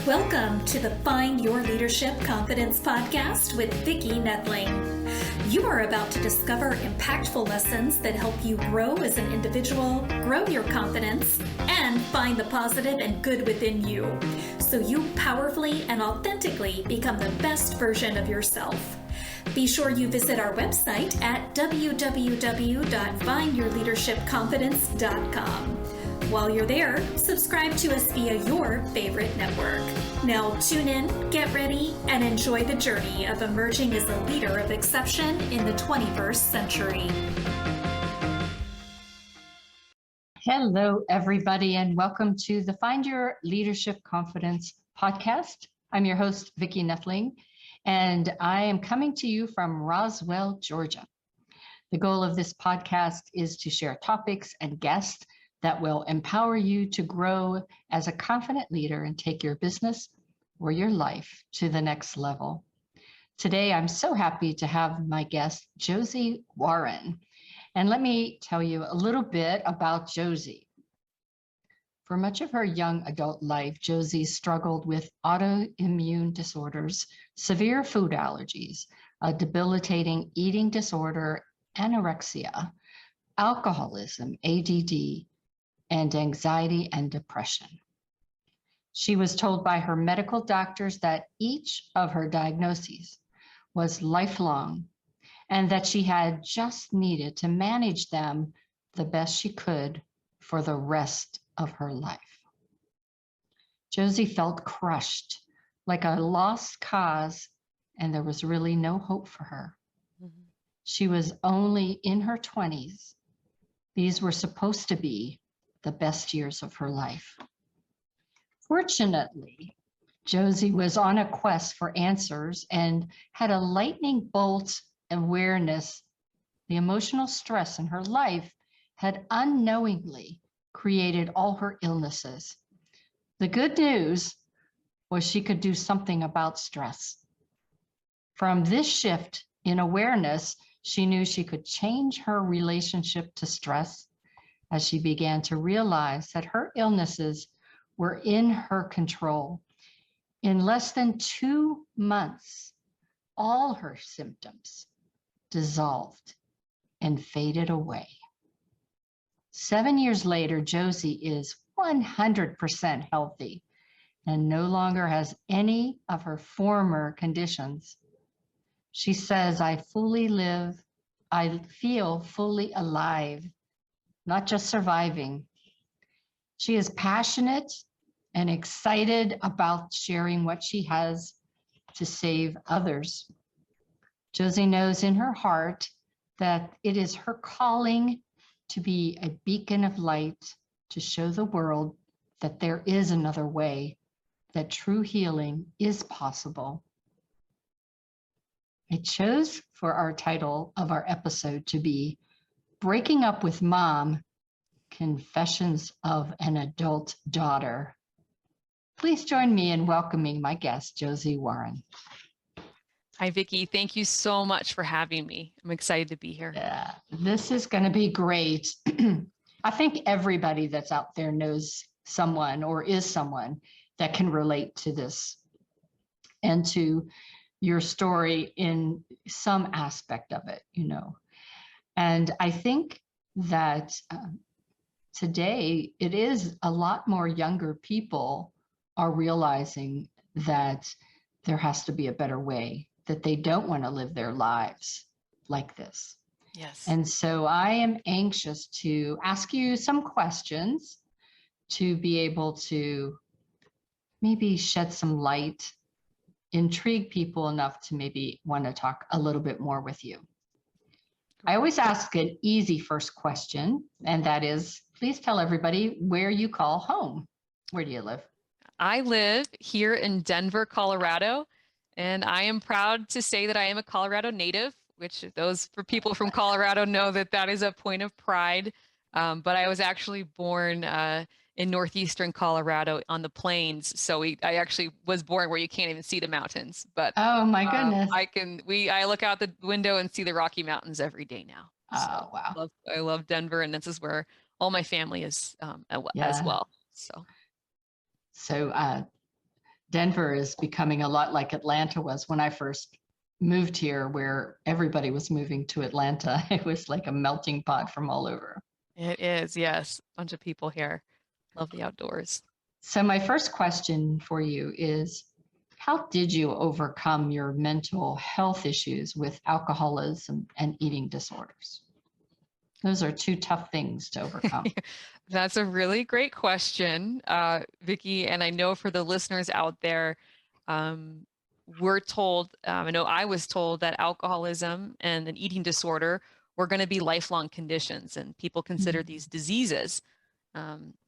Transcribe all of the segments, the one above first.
Welcome to the Find Your Leadership Confidence podcast with Vicki Nedling. You are about to discover impactful lessons that help you grow as an individual, grow your confidence, and find the positive and good within you, so you powerfully and authentically become the best version of yourself. Be sure you visit our website at www.findyourleadershipconfidence.com. While you're there, subscribe to us via your favorite network. Now tune in, get ready, and enjoy the journey of emerging as a leader of exception in the 21st century. Hello, everybody, and welcome to the Find Your Leadership Confidence podcast. I'm your host, Vicki Nedling, and I am coming to you from Roswell, Georgia. The goal of this podcast is to share topics and guests that will empower you to grow as a confident leader and take your business or your life to the next level. Today, I'm so happy to have my guest, Josie Warren. And let me tell you a little bit about Josie. For much of her young adult life, Josie struggled with autoimmune disorders, severe food allergies, a debilitating eating disorder, anorexia, alcoholism, ADD, and anxiety and depression. She was told by her medical doctors that each of her diagnoses was lifelong and that she had just needed to manage them the best she could for the rest of her life. Josie felt crushed, like a lost cause, and there was really no hope for her. Mm-hmm. She was only in her 20s. These were supposed to be the best years of her life. Fortunately, Josie was on a quest for answers and had a lightning bolt awareness. The emotional stress in her life had unknowingly created all her illnesses. The good news was she could do something about stress. From this shift in awareness, she knew she could change her relationship to stress as she began to realize that her illnesses were in her control. In less than 2 months, all her symptoms dissolved and faded away. 7 years later, Josie is 100% healthy and no longer has any of her former conditions. She says, I feel fully alive, not just surviving. She is passionate and excited about sharing what she has to save others. Josie knows in her heart that it is her calling to be a beacon of light, to show the world that there is another way, that true healing is possible. I chose for our title of our episode to be Breaking Up with Mom, Confessions of an Adult Daughter. Please join me in welcoming my guest, Josie Warren. Hi, Vicki. Thank you so much for having me. I'm excited to be here. Yeah, this is going to be great. I think everybody that's out there knows someone or is someone that can relate to this and to your story in some aspect of it, you know. And I think that today it is a lot more younger people are realizing that there has to be a better way, that they don't want to live their lives like this. Yes. And so I am anxious to ask you some questions to be able to maybe shed some light, intrigue people enough to maybe want to talk a little bit more with you. I always ask an easy first question, and that is, please tell everybody where you call home. Where do you live? I live here in Denver, Colorado, and I am proud to say that I am a Colorado native, which those for people from Colorado know that that is a point of pride. But I was actually born in northeastern Colorado on the plains, so I actually was born where you can't even see the mountains. But oh my goodness, I look out the window and see the Rocky Mountains every day now. Oh wow, I love Denver, and this is where all my family is as well. So Denver is becoming a lot like Atlanta was when I first moved here, where everybody was moving to Atlanta. It was like a melting pot from all over. It is, yes. Bunch of people here. Love the outdoors. So my first question for you is, how did you overcome your mental health issues with alcoholism and eating disorders? Those are two tough things to overcome. That's a really great question, Vicki. And I know for the listeners out there, we're told, I know I was told that alcoholism and an eating disorder were going to be lifelong conditions, and people consider these diseases.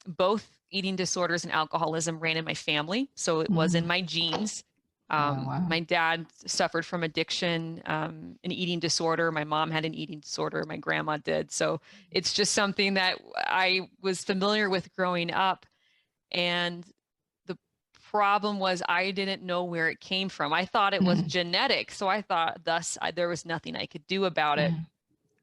Both eating disorders and alcoholism ran in my family, so it was in my genes. Wow. My dad suffered from addiction, an eating disorder. My mom had an eating disorder. My grandma did. So it's just something that I was familiar with growing up. And the problem was I didn't know where it came from. I thought it was genetic. So I thought there was nothing I could do about it.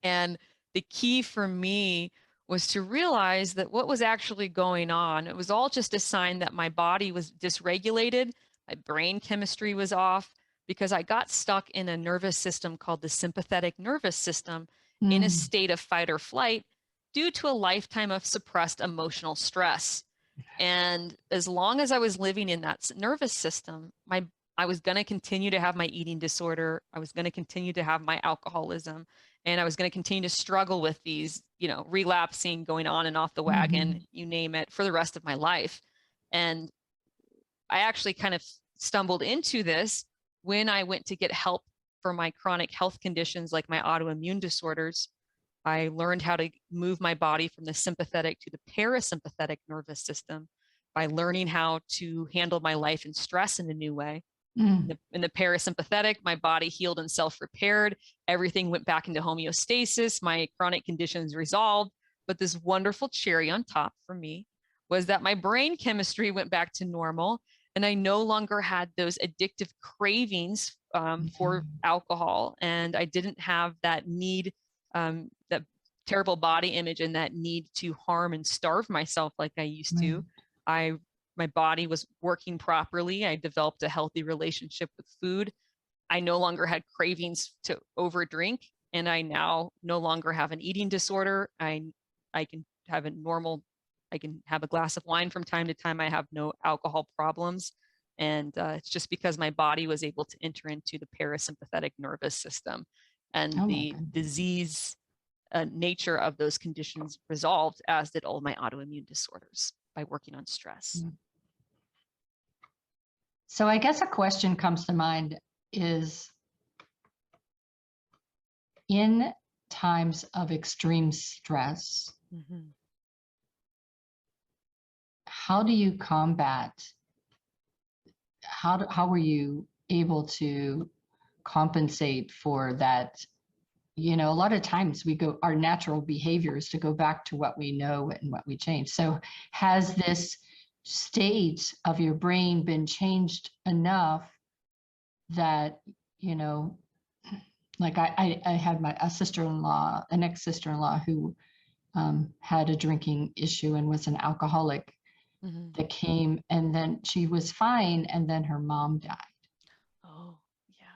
And the key for me was to realize that what was actually going on, it was all just a sign that my body was dysregulated. My brain chemistry was off because I got stuck in a nervous system called the sympathetic nervous system in a state of fight or flight due to a lifetime of suppressed emotional stress. And as long as I was living in that nervous system, I was going to continue to have my eating disorder. I was going to continue to have my alcoholism, and I was going to continue to struggle with these, relapsing, going on and off the wagon, you name it, for the rest of my life. And I actually kind of stumbled into this when I went to get help for my chronic health conditions like my autoimmune disorders. I learned how to move my body from the sympathetic to the parasympathetic nervous system by learning how to handle my life and stress in a new way. In the parasympathetic, my body healed and self-repaired. Everything went back into homeostasis. My chronic conditions resolved. But this wonderful cherry on top for me was that my brain chemistry went back to normal, and I no longer had those addictive cravings for alcohol, and I didn't have that need, that terrible body image and that need to harm and starve myself like I used to. My body was working properly. I developed a healthy relationship with food. I no longer had cravings to overdrink, and I now no longer have an eating disorder. I can have I can have a glass of wine from time to time. I have no alcohol problems. And it's just because my body was able to enter into the parasympathetic nervous system, and the disease nature of those conditions resolved, as did all my autoimmune disorders, by working on stress. So I guess a question comes to mind is, in times of extreme stress, how do you combat, how were you able to compensate for that? A lot of times our natural behavior is to go back to what we know and what we change. So has this state of your brain been changed enough that, like I had a sister-in-law, an ex-sister-in-law who had a drinking issue and was an alcoholic, that came, and then she was fine, and then her mom died. Oh, yeah.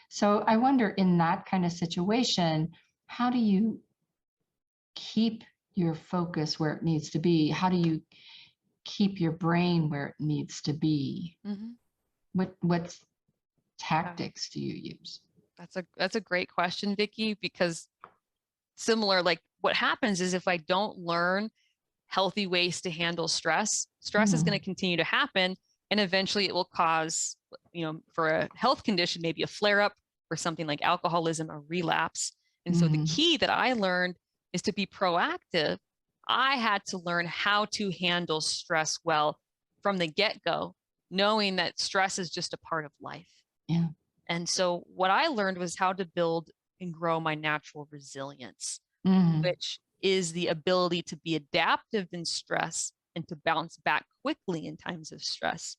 So I wonder, in that kind of situation, how do you keep your focus where it needs to be? How do you keep your brain where it needs to be? What tactics do you use? That's a great question, Vicki, because similar, like what happens is if I don't learn healthy ways to handle stress is going to continue to happen, and eventually it will cause, for a health condition, maybe a flare up, or something like alcoholism, a relapse. And so the key that I learned is to be proactive. I had to learn how to handle stress well from the get-go, knowing that stress is just a part of life. Yeah. And so what I learned was how to build and grow my natural resilience, which is the ability to be adaptive in stress and to bounce back quickly in times of stress.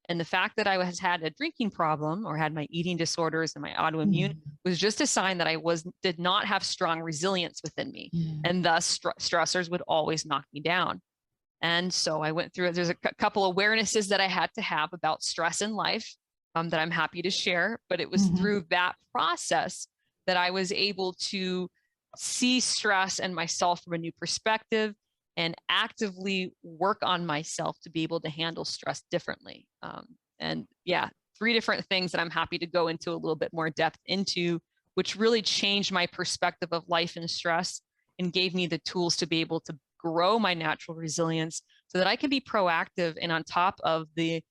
And the fact that I had a drinking problem or had my eating disorders and my autoimmune was just a sign that I did not have strong resilience within me. And thus stressors would always knock me down. And so I went through it. There's a couple awarenesses that I had to have about stress in life that I'm happy to share. But it was through that process that I was able to see stress and myself from a new perspective and actively work on myself to be able to handle stress differently. And yeah, 3 different things that I'm happy to go into a little bit more depth into, which really changed my perspective of life and stress and gave me the tools to be able to grow my natural resilience so that I can be proactive and on top of the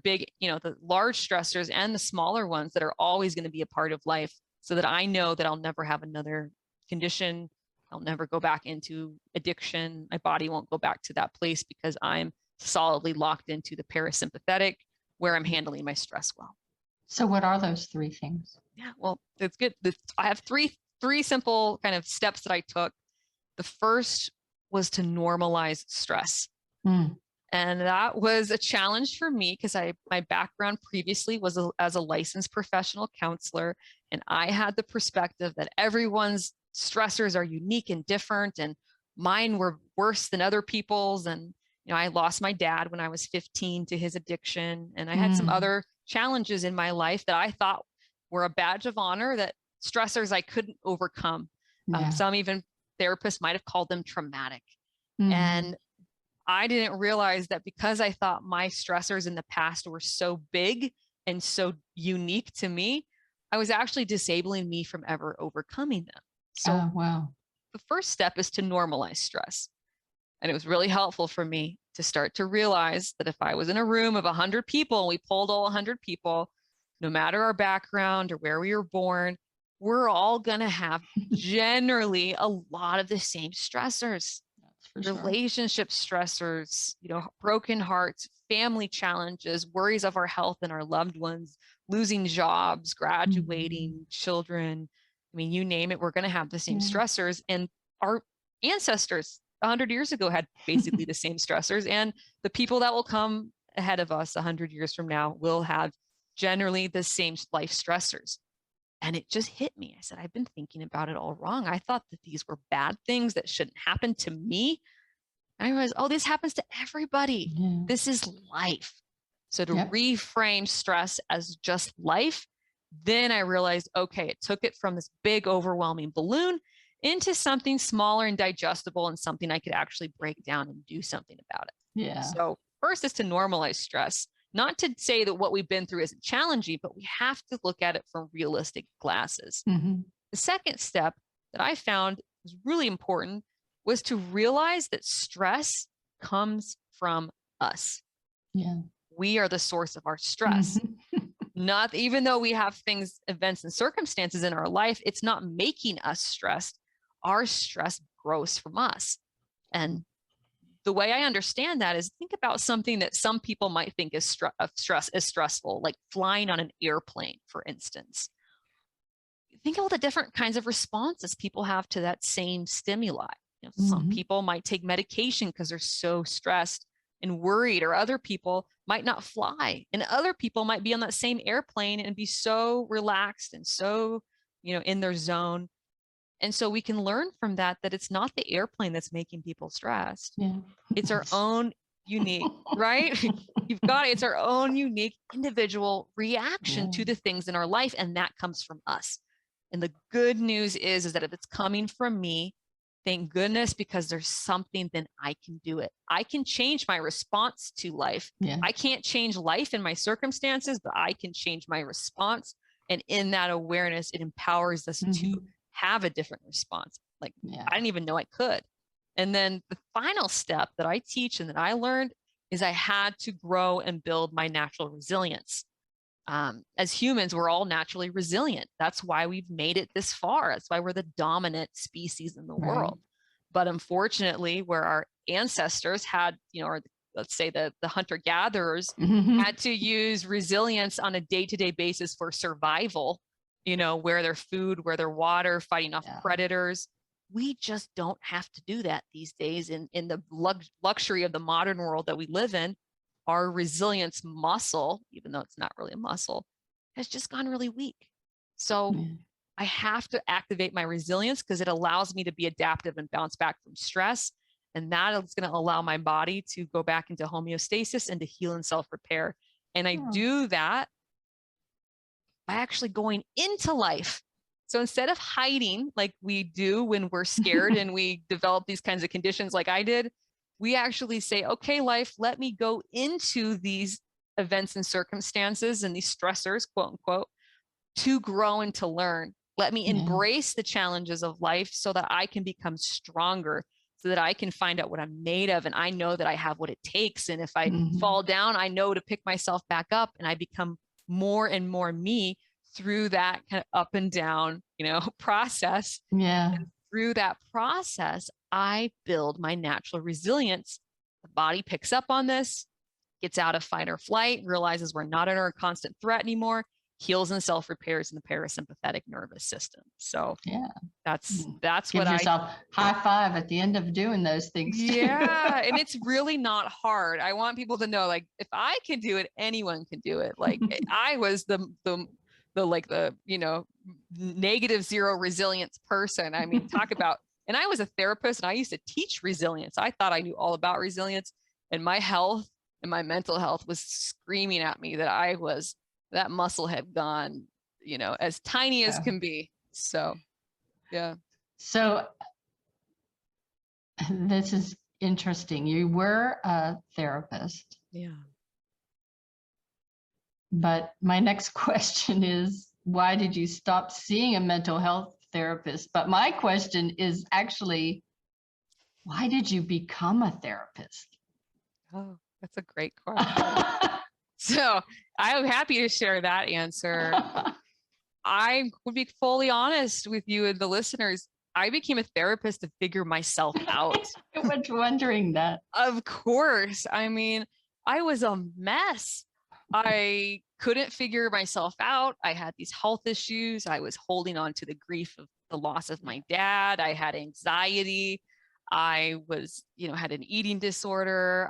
big, the large stressors and the smaller ones that are always going to be a part of life, so that I know that I'll never have another condition. I'll never go back into addiction. My body won't go back to that place because I'm solidly locked into the parasympathetic where I'm handling my stress well. So what are those 3 things? Yeah, well, it's good. I have three simple kind of steps that I took. The first was to normalize stress. And that was a challenge for me because my background previously was as a licensed professional counselor. And I had the perspective that everyone's stressors are unique and different. And mine were worse than other people's. And, I lost my dad when I was 15 to his addiction. And I had some other challenges in my life that I thought were a badge of honor, that stressors I couldn't overcome. Some even therapists might have called them traumatic. And I didn't realize that because I thought my stressors in the past were so big and so unique to me, I was actually disabling me from ever overcoming them. So the first step is to normalize stress. And it was really helpful for me to start to realize that if I was in a room of 100 people and we polled all 100 people, no matter our background or where we were born, we're all going to have generally a lot of the same stressors. Relationship stressors, broken hearts, family challenges, worries of our health and our loved ones, losing jobs, graduating, children. I mean, you name it, we're going to have the same stressors. And our ancestors 100 years ago had basically the same stressors. And the people that will come ahead of us 100 years from now will have generally the same life stressors. And it just hit me. I said, I've been thinking about it all wrong. I thought that these were bad things that shouldn't happen to me. And I realized, this happens to everybody. This is life. So to reframe stress as just life, then I realized, okay, it took it from this big, overwhelming balloon into something smaller and digestible and something I could actually break down and do something about it. Yeah. So first is to normalize stress. Not to say that what we've been through isn't challenging, but we have to look at it from realistic glasses. The second step that I found was really important was to realize that stress comes from us. We are the source of our stress. Not even though we have things, events, and circumstances in our life, it's not making us stressed. Our stress grows from us. And the way I understand that is, think about something that some people might think is stressful, like flying on an airplane, for instance. Think of all the different kinds of responses people have to that same stimuli. Some people might take medication because they're so stressed and worried, or other people might not fly, and other people might be on that same airplane and be so relaxed and so, in their zone. And so we can learn from that it's not the airplane that's making people stressed. It's our own unique, right? It's our own unique individual reaction to the things in our life. And that comes from us. And the good news is that if it's coming from me, thank goodness, because there's something, then I can do it. I can change my response to life. I can't change life and my circumstances, but I can change my response. And in that awareness, it empowers us to have a different response. I didn't even know I could. And then the final step that I teach and that I learned is I had to grow and build my natural resilience. As humans, we're all naturally resilient. That's why we've made it this far. That's why we're the dominant species in the world. But unfortunately, where our ancestors had, or let's say the hunter-gatherers had to use resilience on a day-to-day basis for survival, where their food, where their water, fighting off predators. We just don't have to do that these days in the luxury of the modern world that we live in. Our resilience muscle, even though it's not really a muscle, has just gone really weak. So I have to activate my resilience because it allows me to be adaptive and bounce back from stress. And that is going to allow my body to go back into homeostasis and to heal and self-repair. And I do that by actually going into life. So instead of hiding like we do when we're scared and we develop these kinds of conditions like I did, we actually say, okay, life, let me go into these events and circumstances and these stressors, quote unquote, to grow and to learn. Let me embrace the challenges of life so that I can become stronger, so that I can find out what I'm made of. And I know that I have what it takes. And if I fall down, I know to pick myself back up, and I become more and more me through that kind of up and down, process. Yeah. And through that process, I build my natural resilience. The body picks up on this, gets out of fight or flight, realizes we're not under a constant threat anymore, heals and self-repairs in the parasympathetic nervous system. So that's Give what yourself high five at the end of doing those things too. Yeah. And it's really not hard. I want people to know, like, if I can do it, anyone can do it. Like I was the negative zero resilience person. I mean, talk about, and I was a therapist and I used to teach resilience. I thought I knew all about resilience, and my health and my mental health was screaming at me that that muscle had gone, as tiny as can be. So, yeah. So this is interesting. You were a therapist. Yeah. But my next question is, why did you stop seeing a mental health therapist? But my question is actually, why did you become a therapist? Oh, that's a great question. So I'm happy to share that answer. I would be fully honest with you and the listeners. I became a therapist to figure myself out. I was wondering that. Of course. I mean, I was a mess. I couldn't figure myself out. I had these health issues. I was holding on to the grief of the loss of my dad. I had anxiety. I was, had an eating disorder.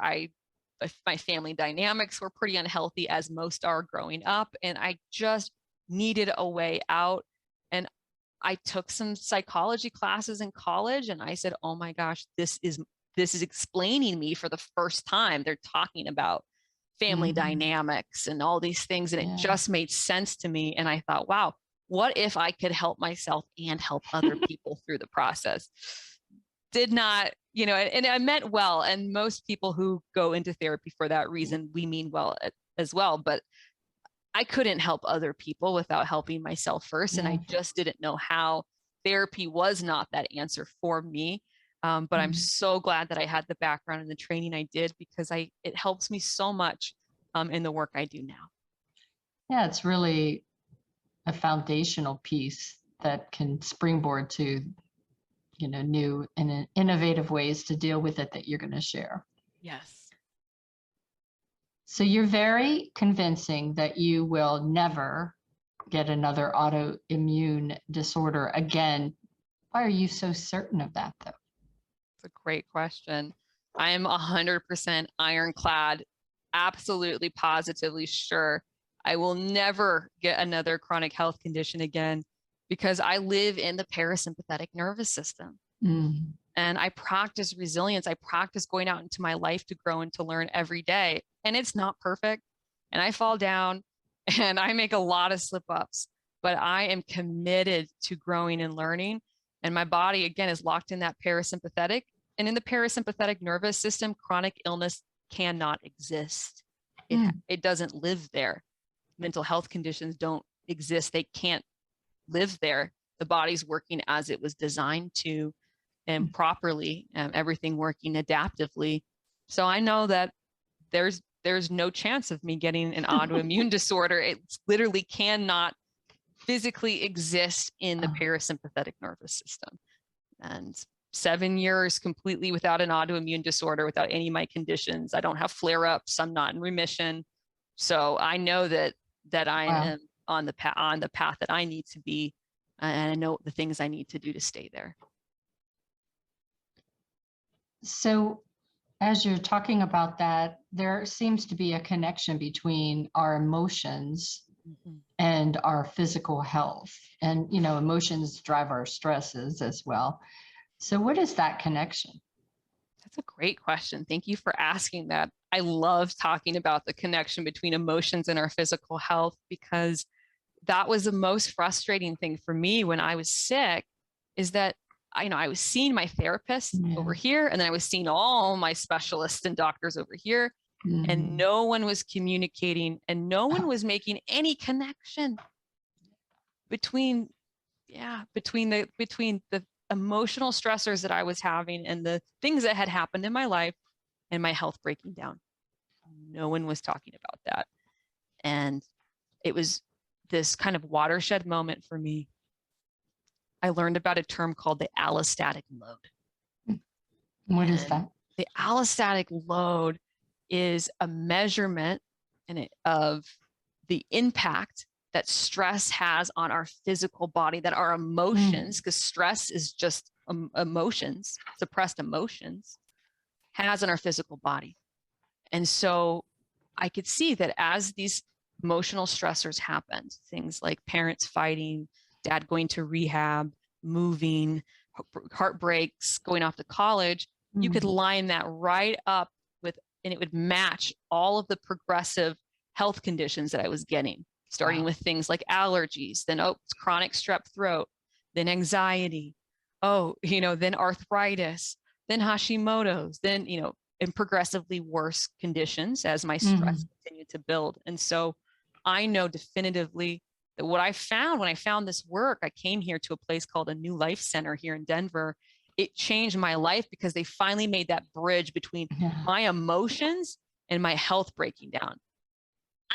My family dynamics were pretty unhealthy, as most are growing up. And I just needed a way out. And I took some psychology classes in college, and I said, oh my gosh, this is explaining me for the first time. They're talking about family dynamics and all these things. And it just made sense to me. And I thought, wow, what if I could help myself and help other people through the process? Did not, and I meant well. And most people who go into therapy for that reason, we mean well as well. But I couldn't help other people without helping myself first. And I just didn't know how. Therapy was not that answer for me. But I'm so glad that I had the background and the training I did, because it helps me so much in the work I do now. Yeah, it's really a foundational piece that can springboard to, new and innovative ways to deal with it that you're going to share. Yes. So you're very convincing that you will never get another autoimmune disorder again. Why are you so certain of that, though? It's a great question. I am 100% ironclad, absolutely, positively sure I will never get another chronic health condition again, because I live in the parasympathetic nervous system. And I practice resilience. I practice going out into my life to grow and to learn every day. And it's not perfect. And I fall down and I make a lot of slip ups, but I am committed to growing and learning. And my body, again, is locked in that parasympathetic. And in the parasympathetic nervous system, chronic illness cannot exist. It doesn't live there. Mental health conditions don't exist. They can't live there. The body's working as it was designed to, and properly, everything working adaptively. So I know that there's no chance of me getting an autoimmune disorder. It literally cannot physically exist in the parasympathetic nervous system. And 7 years completely without an autoimmune disorder, without any of my conditions. I don't have flare-ups. I'm not in remission. So I know that I am on the path that I need to be, and I know the things I need to do to stay there. So as you're talking about that, there seems to be a connection between our emotions and our physical health. And, emotions drive our stresses as well. So what is that connection? That's a great question. Thank you for asking that. I love talking about the connection between emotions and our physical health, because that was the most frustrating thing for me when I was sick, is that I was seeing my therapist over here, and then I was seeing all my specialists and doctors over here, and no one was communicating, and no one was making any connection between the emotional stressors that I was having and the things that had happened in my life and my health breaking down. No one was talking about that. And it was this kind of watershed moment for me. I learned about a term called the allostatic load. What is that? The allostatic load is a measurement of the impact that stress has on our physical body, that our emotions, because stress is just emotions, suppressed emotions, has on our physical body. And so I could see that as these emotional stressors happened, things like parents fighting, dad going to rehab, moving, heartbreaks, going off to college, you could line that right up with, and it would match all of the progressive health conditions that I was getting, starting with things like allergies, then it's chronic strep throat, then anxiety, then arthritis, then Hashimoto's, then, and progressively worse conditions as my stress continued to build. And so I know definitively that what I found when I found this work, I came here to a place called a New Life Center here in Denver. It changed my life because they finally made that bridge between my emotions and my health breaking down.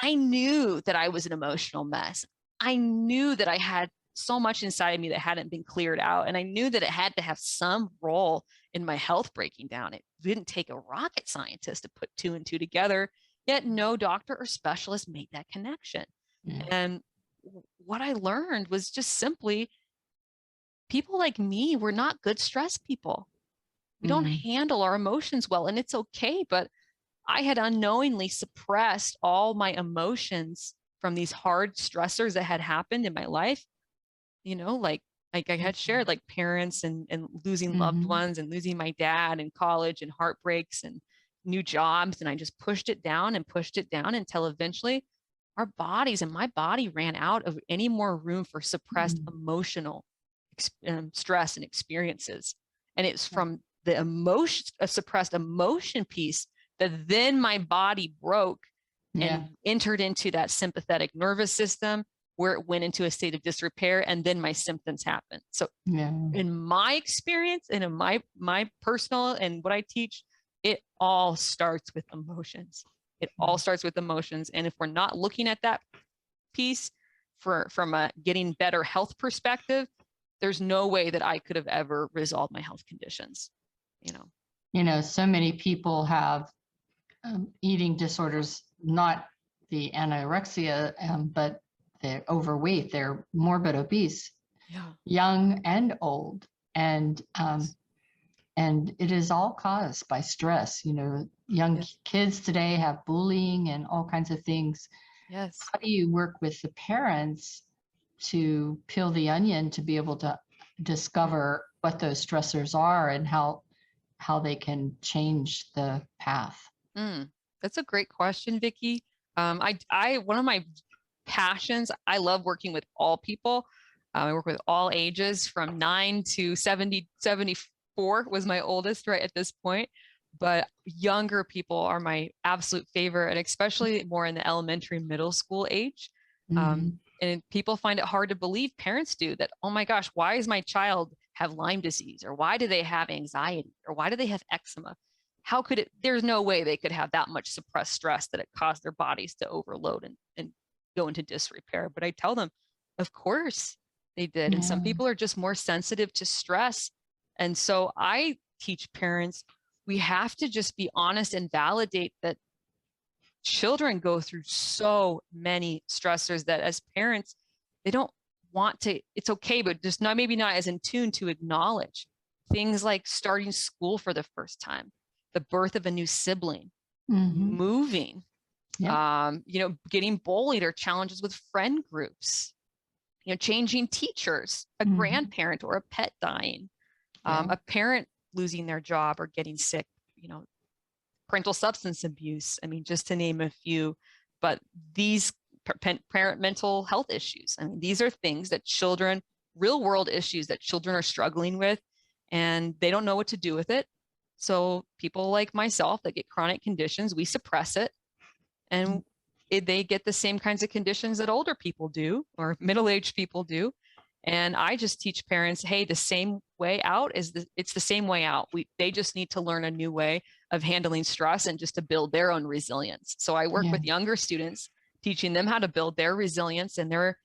I knew that I was an emotional mess. I knew that I had so much inside of me that hadn't been cleared out. And I knew that it had to have some role in my health breaking down. It didn't take a rocket scientist to put 2 and 2 together, yet no doctor or specialist made that connection. And what I learned was just simply, people like me, we're not good stress people. We don't handle our emotions well, and it's okay. But I had unknowingly suppressed all my emotions from these hard stressors that had happened in my life. Like I had shared, like parents and losing loved ones, and losing my dad in college, and heartbreaks and new jobs. And I just pushed it down until eventually our bodies and my body ran out of any more room for suppressed emotional stress and experiences. And it's from the suppressed emotion piece that then my body broke and entered into that sympathetic nervous system, where it went into a state of disrepair, and then my symptoms happened. So in my experience and in my personal and what I teach, it all starts with emotions. It all starts with emotions. And if we're not looking at that piece from a getting better health perspective, there's no way that I could have ever resolved my health conditions. So many people have eating disorders, not the anorexia, but they're overweight, they're morbid obese, young and old. And it is all caused by stress. Young kids today have bullying and all kinds of things. Yes. How do you work with the parents to peel the onion to be able to discover what those stressors are and how they can change the path? That's a great question, Vicki. One of my passions, I love working with all people. I work with all ages, from 9 to 70, 74 was my oldest right at this point. But younger people are my absolute favorite, and especially more in the elementary, middle school age. And people find it hard to believe, parents do, that, oh my gosh, why does my child have Lyme disease? Or why do they have anxiety? Or why do they have eczema? How could it, there's no way they could have that much suppressed stress that it caused their bodies to overload and go into disrepair. But I tell them, of course they did. And some people are just more sensitive to stress. And so I teach parents, we have to just be honest and validate that children go through so many stressors that as parents, they don't want to, it's okay, but just maybe not as in tune to acknowledge things like starting school for the first time, the birth of a new sibling, moving, getting bullied or challenges with friend groups, changing teachers, a grandparent or a pet dying, a parent losing their job or getting sick parental substance abuse. I mean, just to name a few, but these parent mental health issues. I mean, these are things that children, real world issues that children are struggling with, and they don't know what to do with it. So people like myself that get chronic conditions, we suppress it, and they get the same kinds of conditions that older people do or middle-aged people do. And I just teach parents, hey, the same way out it's the same way out. They just need to learn a new way of handling stress and just to build their own resilience. So I work with younger students, teaching them how to build their resilience, and their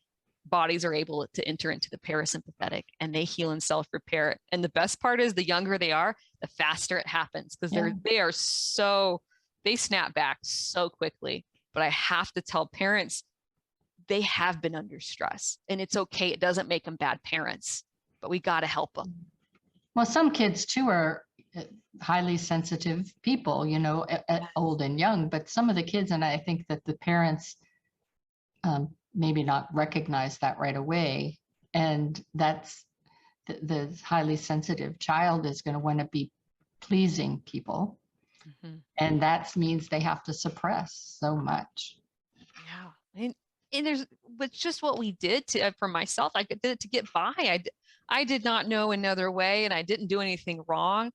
bodies are able to enter into the parasympathetic, and they heal and self-repair. And the best part is the younger they are, the faster it happens, because they snap back so quickly. But I have to tell parents, they have been under stress, and it's okay. It doesn't make them bad parents, but we got to help them. Well, some kids too are highly sensitive people, old and young, but some of the kids, and I think that the parents maybe not recognize that right away. And that's the highly sensitive child is going to want to be pleasing people. Mm-hmm. And that means they have to suppress so much. Yeah. And but just what we did for myself, I did it to get by. I did not know another way, and I didn't do anything wrong.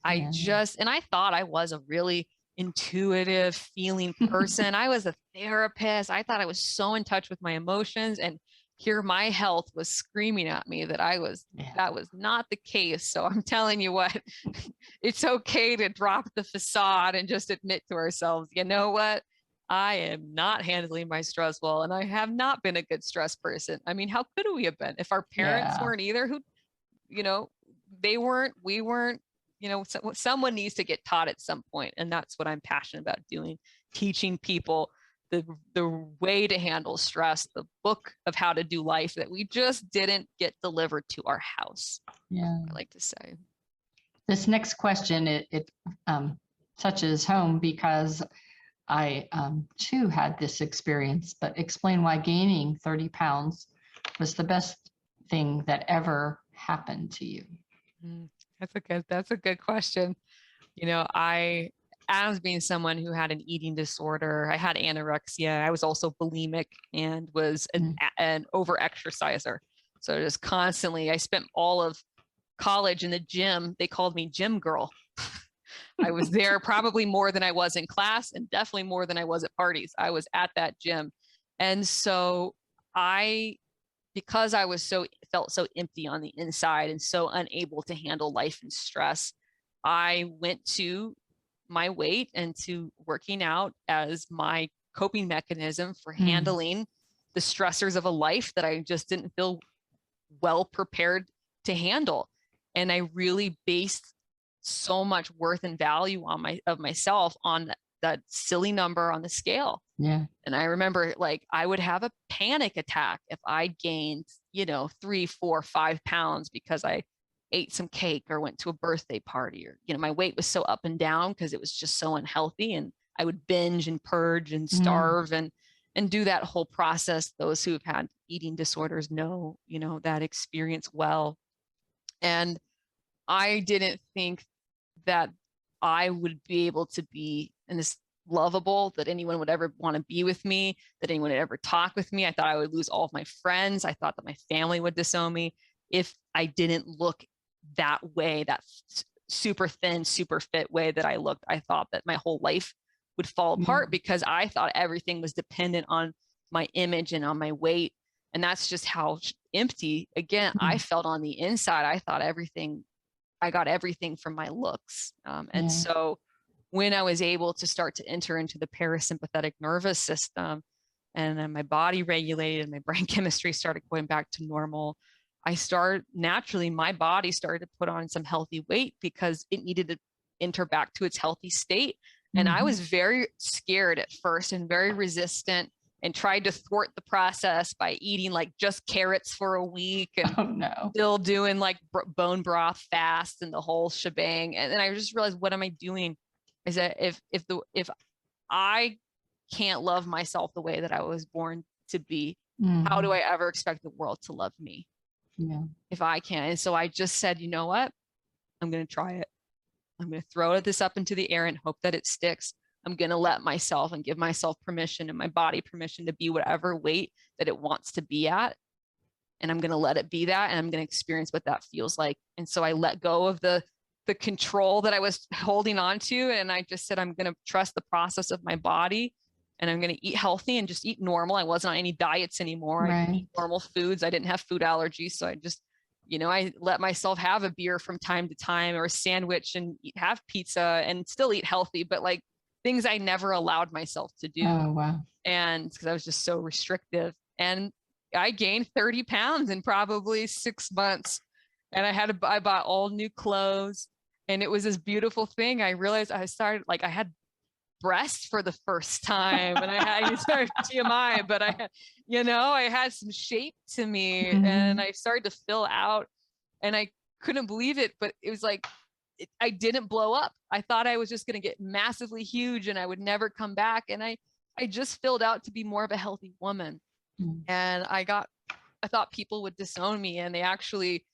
And I thought I was a really intuitive feeling person. I was a therapist. I thought I was so in touch with my emotions, and here my health was screaming at me that that was not the case. So I'm telling you what, it's okay to drop the facade and just admit to ourselves, you know what? I am not handling my stress well, and I have not been a good stress person. I mean, how could we have been if our parents weren't either? They weren't, we weren't. Someone needs to get taught at some point, and that's what I'm passionate about doing, teaching people the way to handle stress, the book of how to do life that we just didn't get delivered to our house. I like to say. This next question, it touches home because I too had this experience, but explain why gaining 30 pounds was the best thing that happened to you. That's a good question. As being someone who had an eating disorder, I had anorexia. I was also bulimic and was an over-exerciser. So just constantly, I spent all of college in the gym. They called me gym girl. I was there probably more than I was in class, and definitely more than I was at parties. I was at that gym. And so because I felt so empty on the inside and so unable to handle life and stress, I went to my weight and to working out as my coping mechanism for handling the stressors of a life that I just didn't feel well prepared to handle. And I really based so much worth and value of myself on that silly number on the scale. Yeah. And I remember I would have a panic attack if I gained, 3, 4, 5 pounds because I ate some cake or went to a birthday party, or, my weight was so up and down because it was just so unhealthy. And I would binge and purge and starve and do that whole process. Those who have had eating disorders know, that experience well. And I didn't think that I would be able to be in this lovable, that anyone would ever want to be with me, that anyone would ever talk with me. I thought I would lose all of my friends. I thought that my family would disown me if I didn't look that way, that super thin, super fit way that I looked. I thought that my whole life would fall apart because I thought everything was dependent on my image and on my weight. And that's just how empty, again, I felt on the inside. I thought I got everything from my looks. And so when I was able to start to enter into the parasympathetic nervous system, and then my body regulated and my brain chemistry started going back to normal, my body started to put on some healthy weight because it needed to enter back to its healthy state. And I was very scared at first and very resistant, and tried to thwart the process by eating just carrots for a week and still doing bone broth fast and the whole shebang. And then I just realized, what am I doing? Is that if I can't love myself the way that I was born to be, how do I ever expect the world to love me? Yeah. If I can't. And so I just said, you know what? I'm going to try it. I'm going to throw this up into the air and hope that it sticks. I'm going to let myself and give myself permission and my body permission to be whatever weight that it wants to be at. And I'm going to let it be that. And I'm going to experience what that feels like. And so I let go of the control that I was holding on to. And I just said, I'm going to trust the process of my body, and I'm going to eat healthy and just eat normal. I wasn't on any diets anymore. I eat normal foods. I didn't have food allergies. So I just, I let myself have a beer from time to time, or a sandwich, and have pizza and still eat healthy, but like things I never allowed myself to do. Oh, wow. And because I was just so restrictive. And I gained 30 pounds in probably 6 months. And I bought all new clothes, and it was this beautiful thing. I realized I had breasts for the first time, and I started TMI, but I had some shape to me, and I started to fill out, and I couldn't believe it, but it was like, I didn't blow up. I thought I was just going to get massively huge and I would never come back. And I just filled out to be more of a healthy woman. And I thought people would disown me, and they actually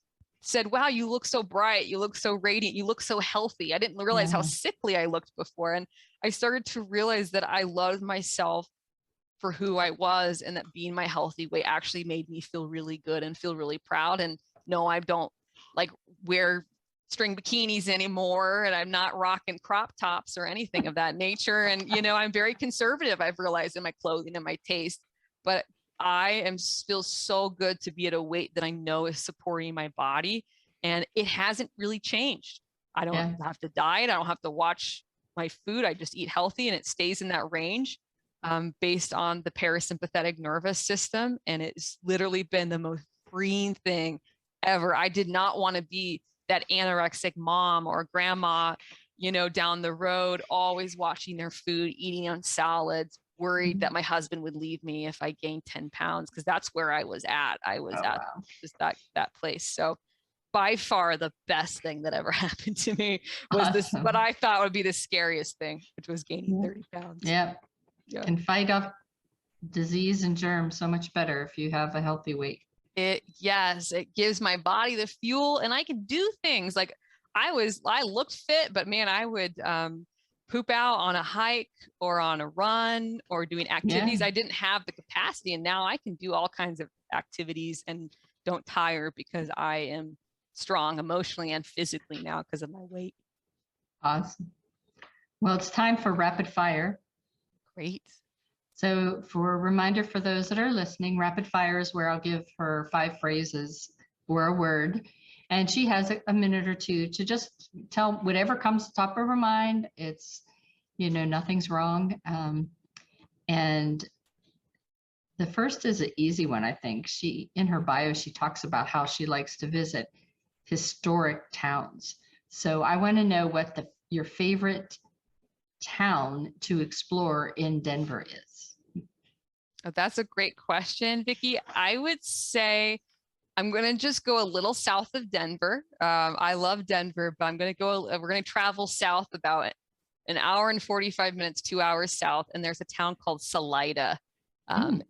said, wow, you look so bright. You look so radiant. You look so healthy. I didn't realize how sickly I looked before. And I started to realize that I loved myself for who I was, and that being my healthy way actually made me feel really good and feel really proud. And no, I don't like wear string bikinis anymore, and I'm not rocking crop tops or anything of that nature. And, I'm very conservative, I've realized, in my clothing and my taste, but I feel so good to be at a weight that I know is supporting my body, and it hasn't really changed. I don't have to diet. I don't have to watch my food. I just eat healthy, and it stays in that range based on the parasympathetic nervous system. And it's literally been the most freeing thing ever. I did not want to be that anorexic mom or grandma, down the road, always watching their food, eating on salads, worried that my husband would leave me if I gained 10 pounds, because that's where I was at. I was just that place. So by far the best thing that ever happened to me was this, what I thought would be the scariest thing, which was gaining 30 pounds. Yeah. Can fight off disease and germs so much better if you have a healthy weight. It gives my body the fuel, and I can do things like I looked fit, but man, I would poop out on a hike or on a run or doing activities. I didn't have the capacity, and now I can do all kinds of activities and don't tire because I am strong emotionally and physically now because of my weight. Awesome. Well, it's time for rapid fire. Great. So for a reminder for those that are listening, rapid fire is where I'll give her 5 phrases or a word, and she has a minute or two to just tell whatever comes to the top of her mind. It's, nothing's wrong. And the first is an easy one, I think. In her bio, she talks about how she likes to visit historic towns. So I want to know what your favorite town to explore in Denver is. Oh, that's a great question, Vicki. I would say I'm going to just go a little south of Denver. I love Denver, but we're going to travel south about an hour and 45 minutes, 2 hours south. And there's a town called Salida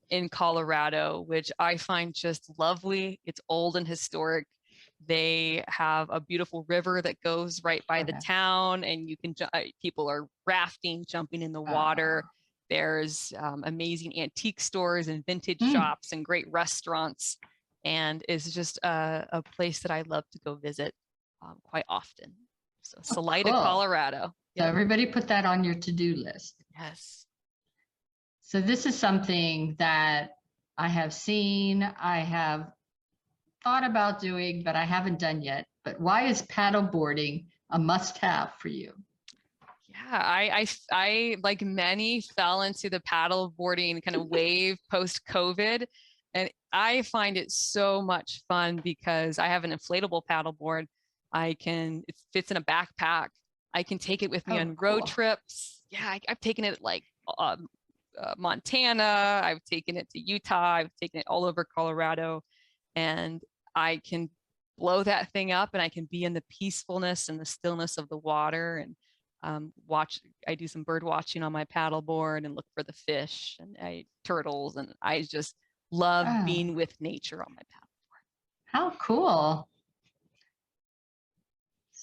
in Colorado, which I find just lovely. It's old and historic. They have a beautiful river that goes right by the town, and you can, people are rafting, jumping in the water. There's amazing antique stores and vintage shops and great restaurants, and it's just a place that I love to go visit quite often. So Salida, Colorado. So everybody put that on your to-do list. Yes. So this is something that I have seen, I have thought about doing, but I haven't done yet. But why is paddle boarding a must-have for you? Yeah, I like many fell into the paddle boarding kind of wave post-COVID, and I find it so much fun because I have an inflatable paddle board. It fits in a backpack. I can take it with me on road trips. Yeah, I've taken it like Montana. I've taken it to Utah. I've taken it all over Colorado, and I can blow that thing up, and I can be in the peacefulness and the stillness of the water, and I do some bird watching on my paddleboard and look for the fish and turtles, and I just love being with nature on my paddleboard. How cool.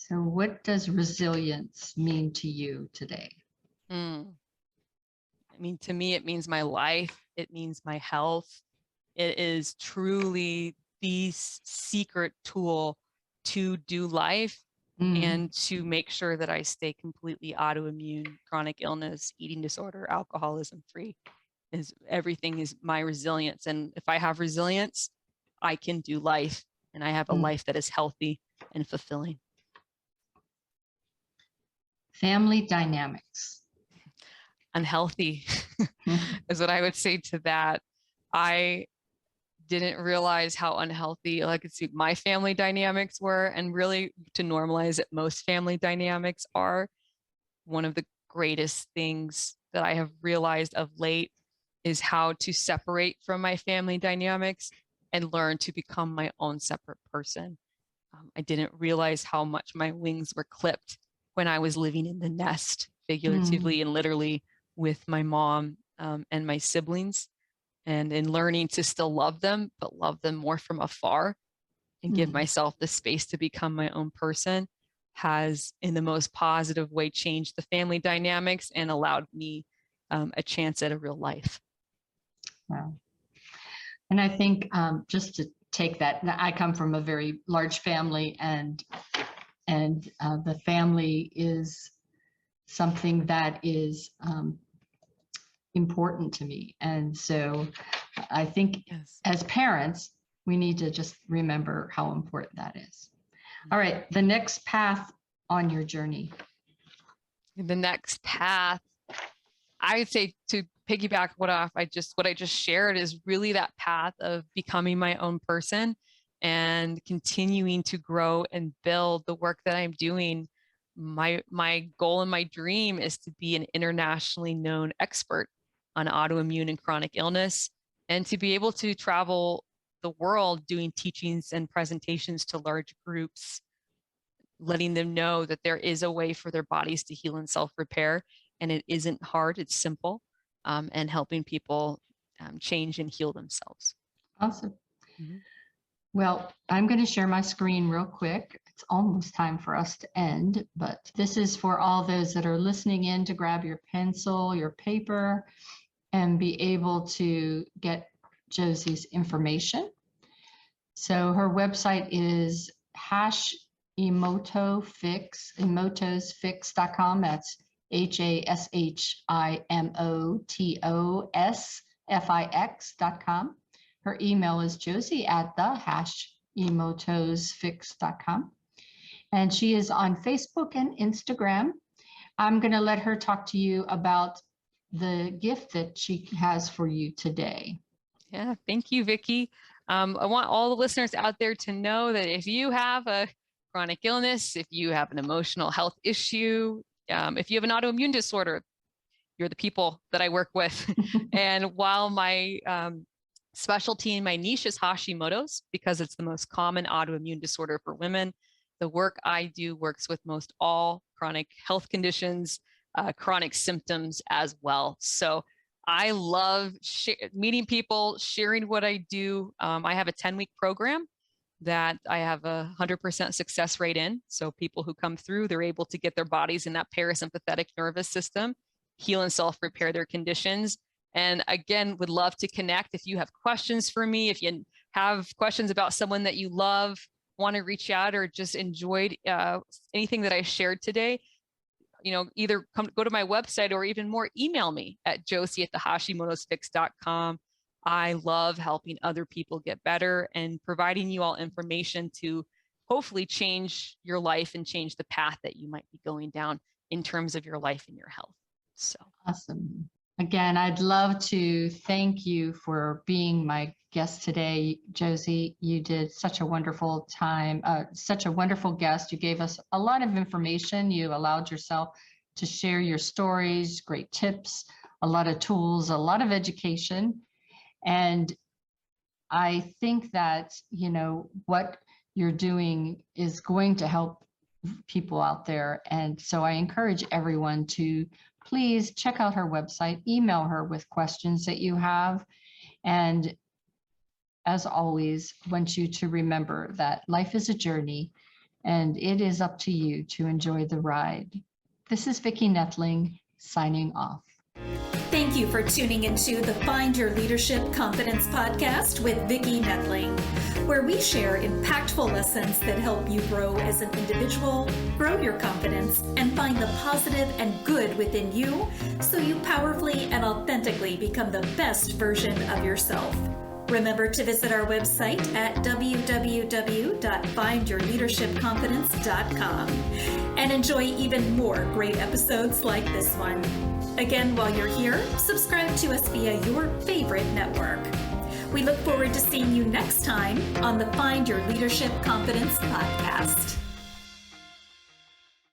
So what does resilience mean to you today? Mm. I mean, to me, it means my life. It means my health. It is truly the secret tool to do life Mm, and to make sure that I stay completely autoimmune, chronic illness, eating disorder, alcoholism free. Is everything is my resilience. And if I have resilience, I can do life, and I have a mm. life that is healthy and fulfilling. Family dynamics. Unhealthy is what I would say to that. I didn't realize how unhealthy, like, my family dynamics were, and really to normalize that most family dynamics are. One of the greatest things that I have realized of late is how to separate from my family dynamics and learn to become my own separate person. I didn't realize how much my wings were clipped when I was living in the nest, figuratively and literally, with my mom and my siblings, and in learning to still love them, but love them more from afar and give myself the space to become my own person has, in the most positive way, changed the family dynamics and allowed me a chance at a real life. Wow. And I think just to take that, I come from a very large family, and the family is something that is important to me. And so I think Yes. as parents, we need to just remember how important that is. All right, the next path on your journey. The next path, I would say, to piggyback what I just shared, is really that path of becoming my own person and continuing to grow and build the work that I'm doing. My goal and my dream is to be an internationally known expert on autoimmune and chronic illness, and to be able to travel the world doing teachings and presentations to large groups, letting them know that there is a way for their bodies to heal and self-repair, and it isn't hard, it's simple, and helping people change and heal themselves. Awesome. Mhm. Well, I'm going to share my screen real quick. It's almost time for us to end, but this is for all those that are listening in to grab your pencil, your paper, and be able to get Josie's information. So her website is emotosfix.com. That's HASHIMOTOSFIX.com. Her email is josie@emotosfix.com. And she is on Facebook and Instagram. I'm going to let her talk to you about the gift that she has for you today. Yeah, thank you, Vicki. I want all the listeners out there to know that if you have a chronic illness, if you have an emotional health issue, if you have an autoimmune disorder, you're the people that I work with. And while my specialty and my niche is Hashimoto's, because it's the most common autoimmune disorder for women, the work I do works with most all chronic health conditions, chronic symptoms as well. So I love meeting people, sharing what I do. I have a 10-week program that I have a 100% success rate in. So people who come through, they're able to get their bodies in that parasympathetic nervous system, heal and self-repair their conditions. And again, would love to connect. If you have questions for me, if you have questions about someone that you love, want to reach out, or just enjoyed anything that I shared today, either go to my website, or even more, email me at josie@hashimotosfix.com. I love helping other people get better and providing you all information to hopefully change your life and change the path that you might be going down in terms of your life and your health. So awesome. Again, I'd love to thank you for being my guest today, Josie. You did such a wonderful time, such a wonderful guest. You gave us a lot of information. You allowed yourself to share your stories, great tips, a lot of tools, a lot of education. And I think that, what you're doing is going to help people out there. And so I encourage everyone to please check out her website, email her with questions that you have. And as always, want you to remember that life is a journey, and it is up to you to enjoy the ride. This is Vicki Nettling signing off. Thank you for tuning into the Find Your Leadership Confidence podcast with Vicki Nettling, where we share impactful lessons that help you grow as an individual, grow your confidence, and find the positive and good within you so you powerfully and authentically become the best version of yourself. Remember to visit our website at www.findyourleadershipconfidence.com and enjoy even more great episodes like this one. Again, while you're here, subscribe to us via your favorite network. We look forward to seeing you next time on the Find Your Leadership Confidence podcast.